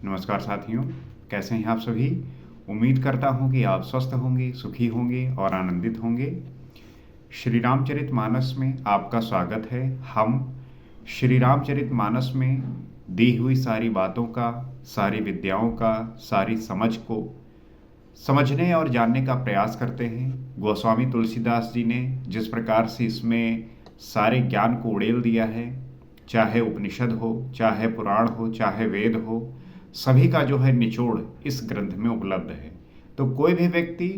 नमस्कार साथियों, कैसे हैं आप सभी? उम्मीद करता हूं कि आप स्वस्थ होंगे, सुखी होंगे और आनंदित होंगे। श्री रामचरितमानस में आपका स्वागत है। हम श्री रामचरितमानस में दी हुई सारी बातों का, सारी विद्याओं का, सारी समझ को समझने और जानने का प्रयास करते हैं। गोस्वामी तुलसीदास जी ने जिस प्रकार से इसमें सारे ज्ञान को उड़ेल दिया है, चाहे उपनिषद हो, चाहे पुराण हो, चाहे वेद हो, सभी का जो है निचोड़ इस ग्रंथ में उपलब्ध है। तो कोई भी व्यक्ति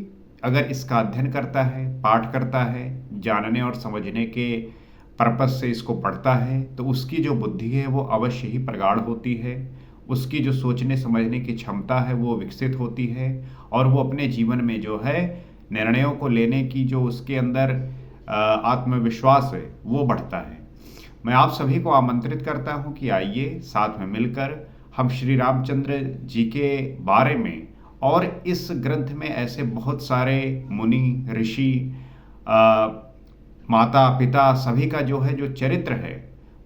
अगर इसका अध्ययन करता है, पाठ करता है, जानने और समझने के पर्पस से इसको पढ़ता है, तो उसकी जो बुद्धि है वो अवश्य ही प्रगाढ़ होती है। उसकी जो सोचने समझने की क्षमता है वो विकसित होती है और वो अपने जीवन में जो है निर्णयों को लेने की जो उसके अंदर आत्मविश्वास है वो बढ़ता है। मैं आप सभी को आमंत्रित करता हूं कि आइए साथ में मिलकर हम श्री रामचंद्र जी के बारे में और इस ग्रंथ में ऐसे बहुत सारे मुनि, ऋषि, माता पिता सभी का जो है जो चरित्र है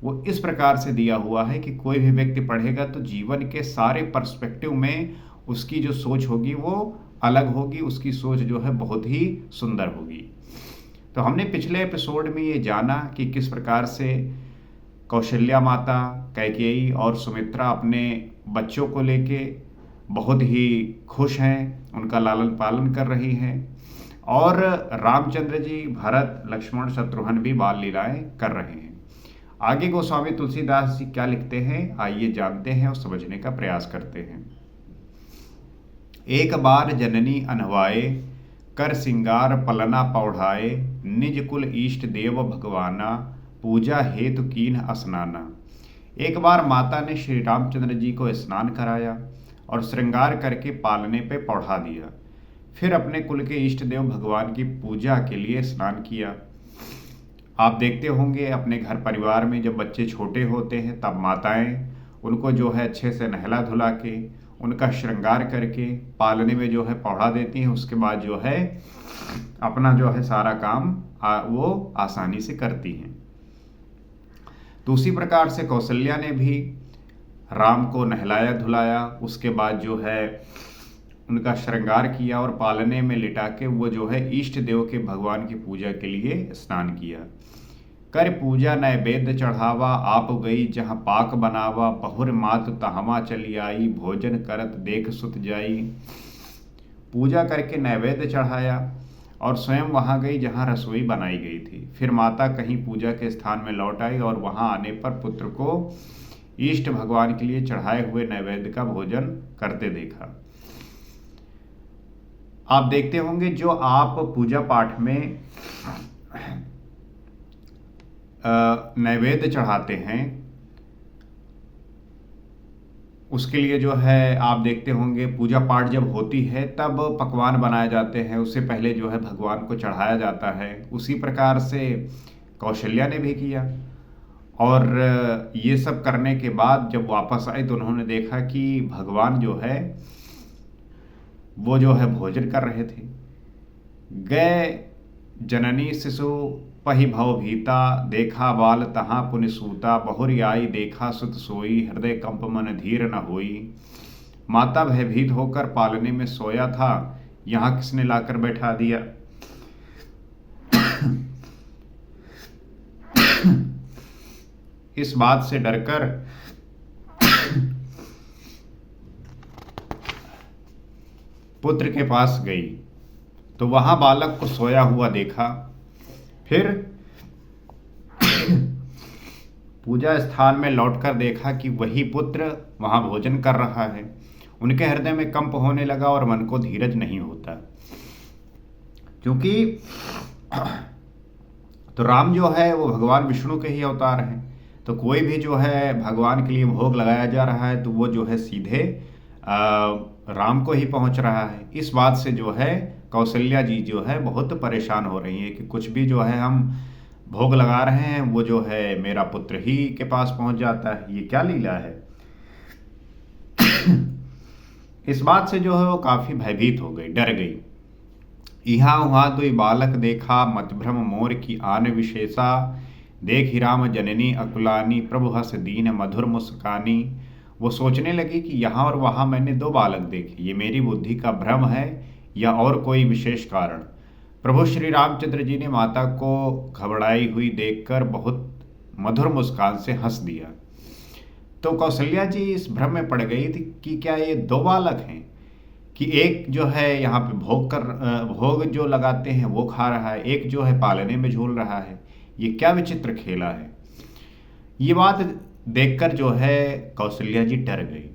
वो इस प्रकार से दिया हुआ है कि कोई भी व्यक्ति पढ़ेगा तो जीवन के सारे पर्सपेक्टिव में उसकी जो सोच होगी वो अलग होगी, उसकी सोच जो है बहुत ही सुंदर होगी। तो हमने पिछले एपिसोड में ये जाना कि किस प्रकार से कौशल्या माता, कैकेयी और सुमित्रा अपने बच्चों को लेके बहुत ही खुश हैं, उनका लालन पालन कर रही हैं और रामचंद्र जी, भरत, लक्ष्मण, शत्रुघ्न भी बाल लीलाएं कर रहे हैं। आगे गोस्वामी तुलसीदास जी क्या लिखते हैं, आइए जानते हैं और समझने का प्रयास करते हैं। एक बार जननी अनवाए, कर सिंगार पलना पौढ़ाए, निज कुल इष्ट देव भगवाना, पूजा हेतु कीन स्नाना। एक बार माता ने श्री रामचंद्र जी को स्नान कराया और श्रृंगार करके पालने पे पौढ़ा दिया। फिर अपने कुल के इष्ट देव भगवान की पूजा के लिए स्नान किया। आप देखते होंगे अपने घर परिवार में जब बच्चे छोटे होते हैं तब माताएं उनको जो है अच्छे से नहला धुला के उनका श्रृंगार करके पालने में जो है पौढ़ा देती हैं। उसके बाद जो है अपना जो है सारा काम वो आसानी से करती हैं। तो उसी प्रकार से कौशल्या ने भी राम को नहलाया धुलाया, उसके बाद जो है उनका श्रृंगार किया और पालने में लिटा के वो जो है इष्ट देव के भगवान की पूजा के लिए स्नान किया। कर पूजा नैवेद्य चढ़ावा, आप गई जहाँ पाक बनावा, बहुर मात तहमा चली आई, भोजन करत देख सुत जाई। पूजा करके नैवेद्य चढ़ाया और स्वयं वहाँ गई जहाँ रसोई बनाई गई थी। फिर माता कहीं पूजा के स्थान में लौट आई और वहाँ आने पर पुत्र को इष्ट भगवान के लिए चढ़ाए हुए नैवेद्य का भोजन करते देखा। आप देखते होंगे जो आप पूजा पाठ में नैवेद्य चढ़ाते हैं उसके लिए जो है आप देखते होंगे पूजा पाठ जब होती है तब पकवान बनाए जाते हैं, उससे पहले जो है भगवान को चढ़ाया जाता है। उसी प्रकार से कौशल्या ने भी किया और ये सब करने के बाद जब वापस आए तो उन्होंने देखा कि भगवान जो है वो जो है भोजन कर रहे थे। गए जननी शिशु पहि भव भीता, देखा बाल तहाँ पुनि सूता, बहुरी आई देखा सुत सोई, हृदय कंप मन धीर न होई। माता भयभीत होकर पालने में सोया था, यहाँ किसने लाकर बैठा दिया। इस बात से डरकर पुत्र के पास गई तो वहां बालक को सोया हुआ देखा। फिर पूजा स्थान में लौटकर देखा कि वही पुत्र वहां भोजन कर रहा है। उनके हृदय में कंप होने लगा और मन को धीरज नहीं होता, क्योंकि तो राम जो है वो भगवान विष्णु के ही अवतार हैं। तो कोई भी जो है भगवान के लिए भोग लगाया जा रहा है तो वो जो है सीधे राम को ही पहुंच रहा है। इस बात से जो है कौशल्या जी जो है बहुत परेशान हो रही है कि कुछ भी जो है हम भोग लगा रहे हैं वो जो है मेरा पुत्र ही के पास पहुंच जाता है, ये क्या लीला है। इस बात से जो है वो काफी भयभीत हो गई, डर गई। इहा उहा दुई बालक देखा, मत भ्रम मोर की आन विशेषा, देख ही राम जननी अकुलानी, प्रभु हस दीन मधुर मुस्कानी। वो सोचने लगी कि यहाँ और वहाँ मैंने दो बालक देखे, ये मेरी बुद्धि का भ्रम है या और कोई विशेष कारण। प्रभु श्री रामचंद्र जी ने माता को घबराई हुई देखकर बहुत मधुर मुस्कान से हंस दिया। तो कौशल्या जी इस भ्रम में पड़ गई थी कि क्या ये दो बालक हैं, कि एक जो है यहाँ पे भोग जो लगाते हैं वो खा रहा है, एक जो है पालने में झूल रहा है। ये क्या विचित्र खेला है। ये बात देखकर जो है कौशल्या जी डर गई।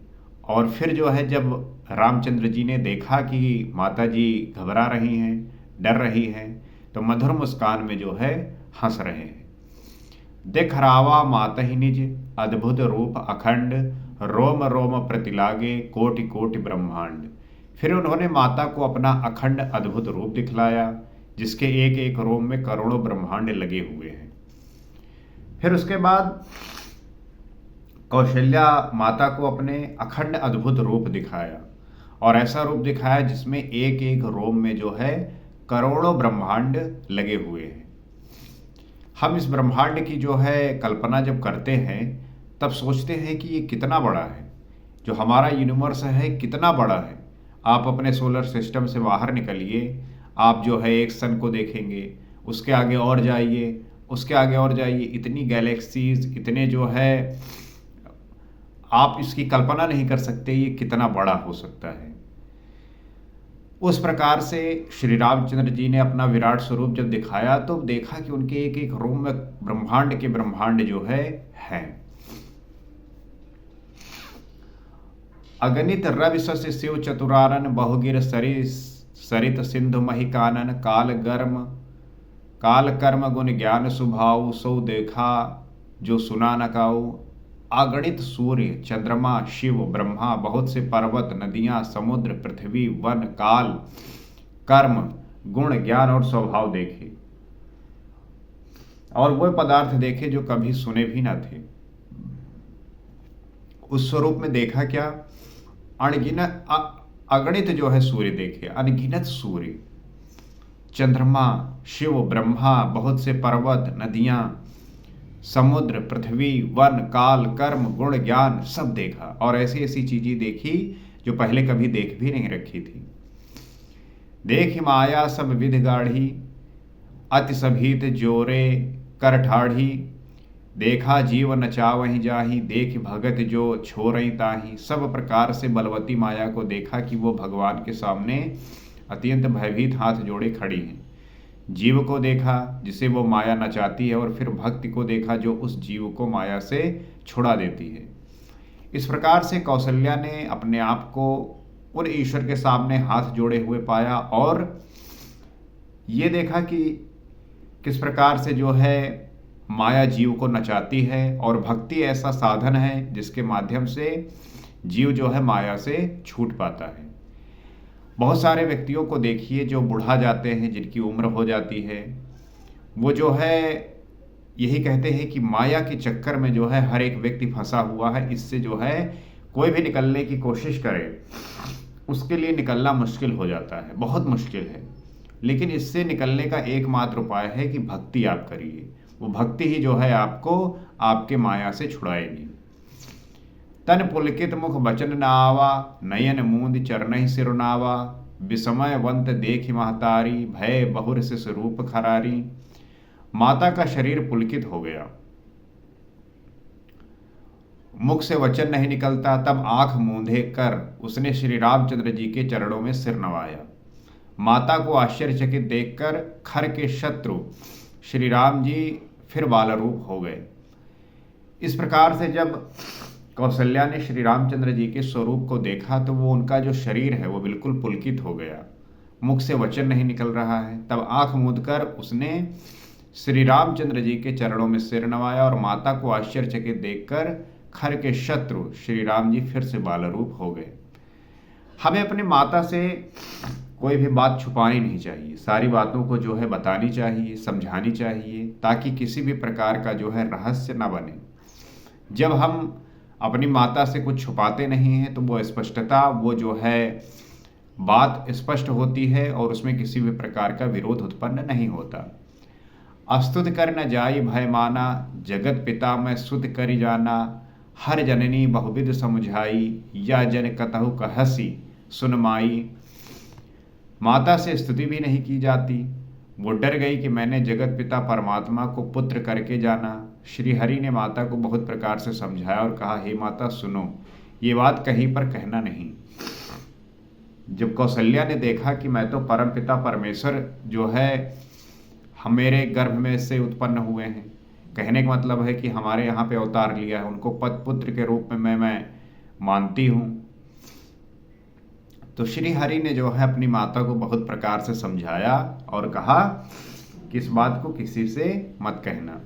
और फिर जो है जब रामचंद्र जी ने देखा कि माता जी घबरा रही हैं, डर रही हैं, तो मधुर मुस्कान में जो है हंस रहे हैं। दिखरावा मातहि निज अद्भुत रूप अखंड, रोम रोम प्रतिलागे कोटि कोटि ब्रह्मांड। फिर उन्होंने माता को अपना अखंड अद्भुत रूप दिखलाया, जिसके एक एक रोम में करोड़ों ब्रह्मांड लगे हुए हैं। फिर उसके बाद कौशल्या माता को अपने अखंड अद्भुत रूप दिखाया, और ऐसा रूप दिखाया जिसमें एक एक रोम में जो है करोड़ों ब्रह्मांड लगे हुए हैं। हम इस ब्रह्मांड की जो है कल्पना जब करते हैं तब सोचते हैं कि ये कितना बड़ा है, जो हमारा यूनिवर्स है कितना बड़ा है। आप अपने सोलर सिस्टम से बाहर निकलिए, आप जो है एक सन को देखेंगे, उसके आगे और जाइए, उसके आगे और जाइए, इतनी गैलेक्सीज, इतने जो है आप इसकी कल्पना नहीं कर सकते ये कितना बड़ा हो सकता है। उस प्रकार से श्री रामचंद्र जी ने अपना विराट स्वरूप जब दिखाया तो देखा कि उनके एक एक रोम में ब्रह्मांड के ब्रह्मांड जो है हैं। अगणित रवि शशि शिव चतुरानन, बहुगिर सरित सिंधु मही कानन, काल कर्म गुण ज्ञान सुभाऊ, सो देखा जो सुना न काऊ। अगणित सूर्य चंद्रमा शिव ब्रह्मा, बहुत से पर्वत नदियां समुद्र पृथ्वी वन काल कर्म गुण ज्ञान और स्वभाव देखे, और वह पदार्थ देखे जो कभी सुने भी न थे। उस स्वरूप में देखा क्या, अनगिनत अगणित जो है सूर्य देखे, अनगिनत सूर्य चंद्रमा शिव ब्रह्मा, बहुत से पर्वत नदियां समुद्र पृथ्वी वन काल कर्म गुण ज्ञान सब देखा, और ऐसी ऐसी चीजें देखी जो पहले कभी देख भी नहीं रखी थी। देख माया सब विध गाढ़ी, अति सभीत जोरे कर ठाढ़ी, देखा जीव नचावहीं जाही, देख भगत जो छोरई ताही। सब प्रकार से बलवती माया को देखा कि वो भगवान के सामने अत्यंत भयभीत हाथ जोड़े खड़ी हैं। जीव को देखा जिसे वो माया नचाती है, और फिर भक्ति को देखा जो उस जीव को माया से छुड़ा देती है। इस प्रकार से कौशल्या ने अपने आप को उन ईश्वर के सामने हाथ जोड़े हुए पाया, और ये देखा कि किस प्रकार से जो है माया जीव को नचाती है, और भक्ति ऐसा साधन है जिसके माध्यम से जीव जो है माया से छूट पाता है। बहुत सारे व्यक्तियों को देखिए जो बुढ़ा जाते हैं, जिनकी उम्र हो जाती है, वो जो है यही कहते हैं कि माया के चक्कर में जो है हर एक व्यक्ति फंसा हुआ है। इससे जो है कोई भी निकलने की कोशिश करे उसके लिए निकलना मुश्किल हो जाता है, बहुत मुश्किल है। लेकिन इससे निकलने का एकमात्र उपाय है कि भक्ति आप करिए। वो भक्ति ही जो है आपको आपके माया से छुड़ाएगी। तन पुलकित मुख बचन न आवा, नयन मूंद चरणहि सिरुनावा, विस्मय वंत देखि महतारी, भय बहुर सिस रूप खरारी। माता का शरीर पुलकित हो गया, मुख से वचन नहीं निकलता, तब आंख मूंधे कर उसने श्री रामचंद्र जी के चरणों में सिर नवाया। माता को आश्चर्यचकित देखकर खर के शत्रु श्री राम जी फिर बालरूप हो गए। इस प्रकार से जब कौशल्या ने श्री रामचंद्र जी के स्वरूप को देखा तो वो उनका जो शरीर है वो बिल्कुल पुलकित हो गया, मुख से वचन नहीं निकल रहा है। तब आंख मूंदकर उसने श्री रामचंद्र जी के चरणों में सिर नवाया, और माता को आश्चर्यचकित देखकर खर के शत्रु श्री राम जी फिर से बालरूप हो गए। हमें अपनी माता से कोई भी बात छुपानी नहीं चाहिए, सारी बातों को जो है बतानी चाहिए, समझानी चाहिए, ताकि किसी भी प्रकार का जो है रहस्य न बने। जब हम अपनी माता से कुछ छुपाते नहीं हैं तो वो स्पष्टता, वो जो है बात स्पष्ट होती है, और उसमें किसी भी प्रकार का विरोध उत्पन्न नहीं होता। अस्तुत कर न जाई भय माना, जगत पिता मैं सुत करि जाना, हर जननी बहुविध समुझाई, या जन कतहु कहसी सुन माई। माता से स्तुति भी नहीं की जाती। वो डर गई कि मैंने जगत पिता परमात्मा को पुत्र करके जाना। श्री हरि ने माता को बहुत प्रकार से समझाया और कहा, हे माता सुनो, ये बात कहीं पर कहना नहीं। जब कौशल्या ने देखा कि मैं तो परम पिता परमेश्वर जो है हम मेरे गर्भ में से उत्पन्न हुए हैं, कहने का मतलब है कि हमारे यहाँ पे अवतार लिया है, उनको पुत्र के रूप में मैं मानती हूँ। तो श्री हरि ने जो है अपनी माता को बहुत प्रकार से समझाया और कहा कि इस बात को किसी से मत कहना।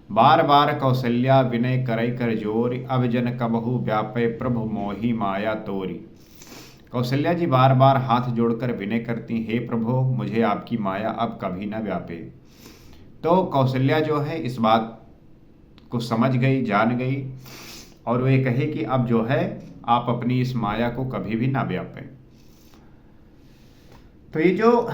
बार बार कौशल्या विनय करई कर जोरी, अब जन कबहु व्यापे प्रभु मोहि माया तोरी। कौशल्या जी बार बार हाथ जोड़कर विनय करती, हे प्रभु मुझे आपकी माया अब कभी न व्यापे। तो कौशल्या जो है इस बात को समझ गई, जान गई, और वे कहे कि अब जो है आप अपनी इस माया को कभी भी ना व्यापें। तो ये जो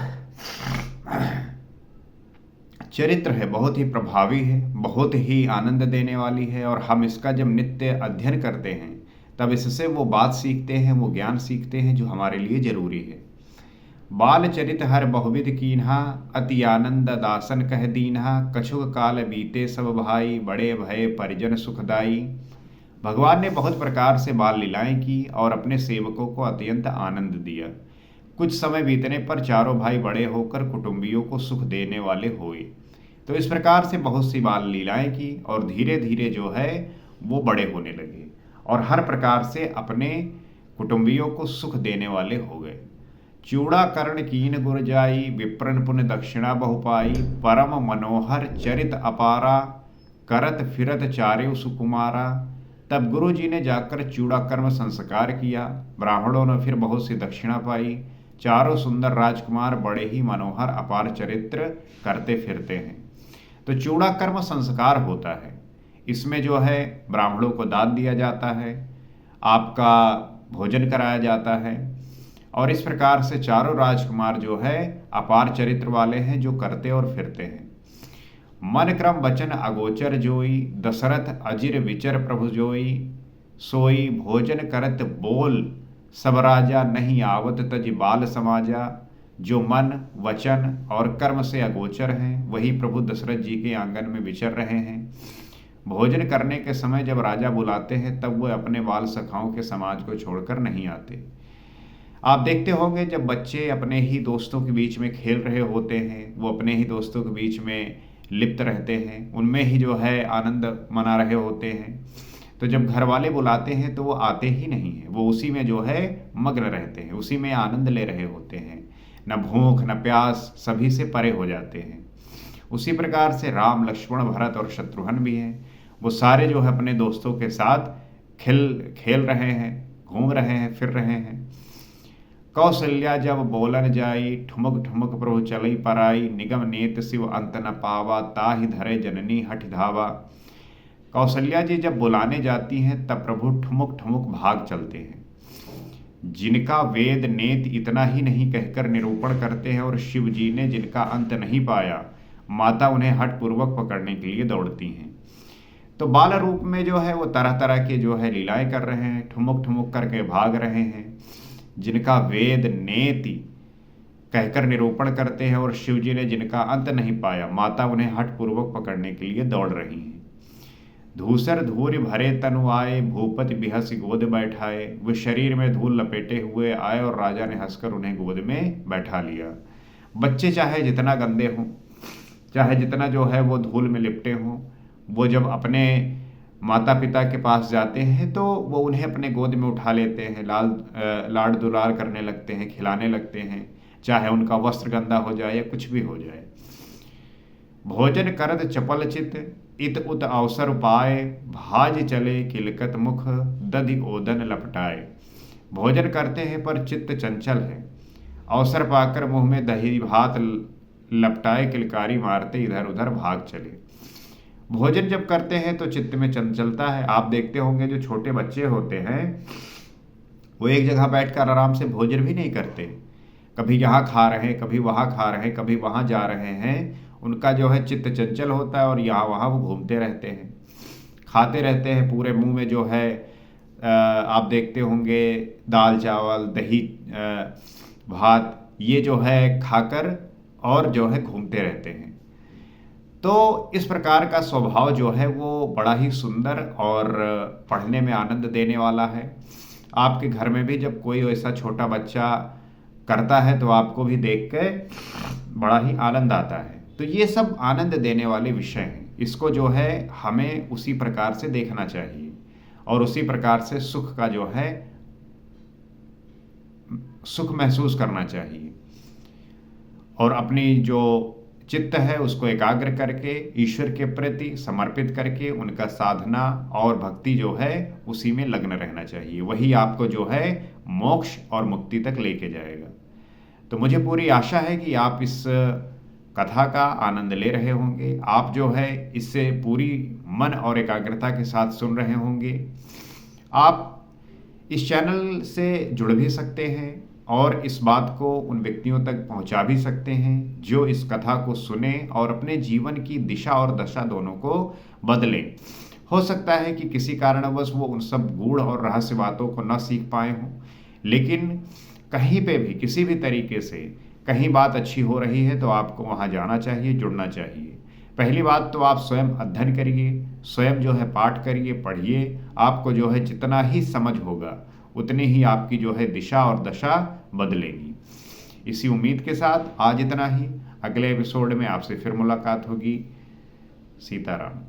चरित्र है बहुत ही प्रभावी है, बहुत ही आनंद देने वाली है, और हम इसका जब नित्य अध्ययन करते हैं तब इससे वो बात सीखते हैं, वो ज्ञान सीखते हैं जो हमारे लिए जरूरी है। बाल चरित हर बहुविध कीन्हा, अति आनंद दासन कह दीन्हा। कछुक काल बीते सब भाई, बड़े भय परिजन सुखदाई। भगवान ने बहुत प्रकार से बाल लीलाएं की और अपने सेवकों को अत्यंत आनंद दिया। कुछ समय बीतने पर चारों भाई बड़े होकर कुटुंबियों को सुख देने वाले हुए। तो इस प्रकार से बहुत सी बाल लीलाएं की और धीरे धीरे जो है वो बड़े होने लगे और हर प्रकार से अपने कुटुंबियों को सुख देने वाले हो गए। चूड़ा कर्ण कीन गुर जाई, विप्रन पुण्य दक्षिणा बहुपाई। परम मनोहर चरित अपारा, करत फिरत चार्य सुकुमारा। तब गुरु जी ने जाकर चूड़ा कर्म संस्कार किया। ब्राह्मणों ने फिर बहुत सी दक्षिणा पाई। चारों सुंदर राजकुमार बड़े ही मनोहर अपार चरित्र करते फिरते हैं। तो चूड़ा कर्म संस्कार होता है, इसमें जो है ब्राह्मणों को दान दिया जाता है, आपका भोजन कराया जाता है, और इस प्रकार से चारों राजकुमार जो है अपार चरित्र वाले हैं जो करते और फिरते हैं। मन क्रम वचन अगोचर जोई, दशरथ अजिर विचर प्रभु जोई। सोई भोजन करत बोल, सब राजा नहीं आवत तज बाल समाजा। जो मन वचन और कर्म से अगोचर हैं वही प्रभु दशरथ जी के आंगन में विचर रहे हैं। भोजन करने के समय जब राजा बुलाते हैं तब वो अपने बाल सखाओं के समाज को छोड़कर नहीं आते। आप देखते होंगे जब बच्चे अपने ही दोस्तों के बीच में खेल रहे होते हैं, वो अपने ही दोस्तों के बीच में लिप्त रहते हैं, उनमें ही जो है आनंद मना रहे होते हैं। तो जब घर वाले बुलाते हैं तो वो आते ही नहीं हैं, वो उसी में जो है मग्न रहते हैं, उसी में आनंद ले रहे होते हैं, न भूख न प्यास, सभी से परे हो जाते हैं। उसी प्रकार से राम लक्ष्मण भरत और शत्रुघ्न भी हैं, वो सारे जो है अपने दोस्तों के साथ खेल रहे हैं, घूम रहे हैं, फिर रहे हैं। कौशल्या जब बोलन जाई, ठुमक ठुमक प्रभु चलई पराई। निगम नेत शिव अंत न पावा, ताहि धरे जननी हठ धावा। कौशल्या जी जब बुलाने जाती हैं तब प्रभु ठुमुक ठुमुक भाग चलते हैं। जिनका वेद नेत इतना ही नहीं कहकर निरूपण करते हैं, और शिव जी ने जिनका अंत नहीं पाया, माता उन्हें हठ पूर्वक पकड़ने के लिए दौड़ती हैं। तो बाल रूप में जो है वो तरह तरह के जो है लीलाएं कर रहे हैं, ठुमुक ठुमुक करके भाग रहे हैं। जिनका वेद नेति कहकर निरूपण करते हैं और शिव जी ने जिनका अंत नहीं पाया, माता उन्हें हठ पूर्वक पकड़ने के लिए दौड़ रही हैं। धूसर धूरि भरे तनु आए, भूपति बिहस गोद बैठाए। वे शरीर में धूल लपेटे हुए आए और राजा ने हंसकर उन्हें गोद में बैठा लिया। बच्चे चाहे जितना गंदे हों, चाहे जितना जो है वो धूल में लिपटे हों, वो जब अपने माता पिता के पास जाते हैं तो वो उन्हें अपने गोद में उठा लेते हैं, लाड दुलार करने लगते हैं, खिलाने लगते हैं, चाहे उनका वस्त्र गंदा हो जाए या कुछ भी हो जाए। भोजन करद चपल चित, इत उत अवसर पाए। भाज चले किलकत मुख, दधि ओदन लपटाए। भोजन करते हैं पर चित्त चंचल है, अवसर पाकर मुंह में दही भात लपटाए किलकारी मारते इधर उधर भाग चले। भोजन जब करते हैं तो चित्त में चंचलता है। आप देखते होंगे जो छोटे बच्चे होते हैं वो एक जगह बैठकर आराम से भोजन भी नहीं करते, कभी यहाँ खा रहे हैं, कभी वहाँ खा रहे हैं, कभी वहाँ जा रहे हैं। उनका जो है चित्त चंचल होता है और यहाँ वहाँ वो घूमते रहते हैं। खाते रहते हैं पूरे मुंह में जो है आप देखते होंगे दाल चावल दही भात ये जो है खाकर और जो है घूमते रहते हैं। तो इस प्रकार का स्वभाव जो है वो बड़ा ही सुंदर और पढ़ने में आनंद देने वाला है। आपके घर में भी जब कोई ऐसा छोटा बच्चा करता है तो आपको भी देख के बड़ा ही आनंद आता है। तो ये सब आनंद देने वाले विषय हैं, इसको जो है हमें उसी प्रकार से देखना चाहिए और उसी प्रकार से सुख का जो है सुख महसूस करना चाहिए और अपनी जो चित्त है उसको एकाग्र करके ईश्वर के प्रति समर्पित करके उनका साधना और भक्ति जो है उसी में लग्न रहना चाहिए। वही आपको जो है मोक्ष और मुक्ति तक लेके जाएगा। तो मुझे पूरी आशा है कि आप इस कथा का आनंद ले रहे होंगे। आप जो है इससे पूरी मन और एकाग्रता के साथ सुन रहे होंगे। आप इस चैनल से जुड़ भी सकते हैं और इस बात को उन व्यक्तियों तक पहुंचा भी सकते हैं जो इस कथा को सुने और अपने जीवन की दिशा और दशा दोनों को बदलें। हो सकता है कि किसी कारणवश वो उन सब गूढ़ और रहस्य बातों को न सीख पाए हों, लेकिन कहीं पे भी किसी भी तरीके से कहीं बात अच्छी हो रही है तो आपको वहाँ जाना चाहिए, जुड़ना चाहिए। पहली बात तो आप स्वयं अध्ययन करिए, स्वयं जो है पाठ करिए, पढ़िए। आपको जो है जितना ही समझ होगा उतनी ही आपकी जो है दिशा और दशा बदलेगी। इसी उम्मीद के साथ आज इतना ही। अगले एपिसोड में आपसे फिर मुलाकात होगी। सीताराम।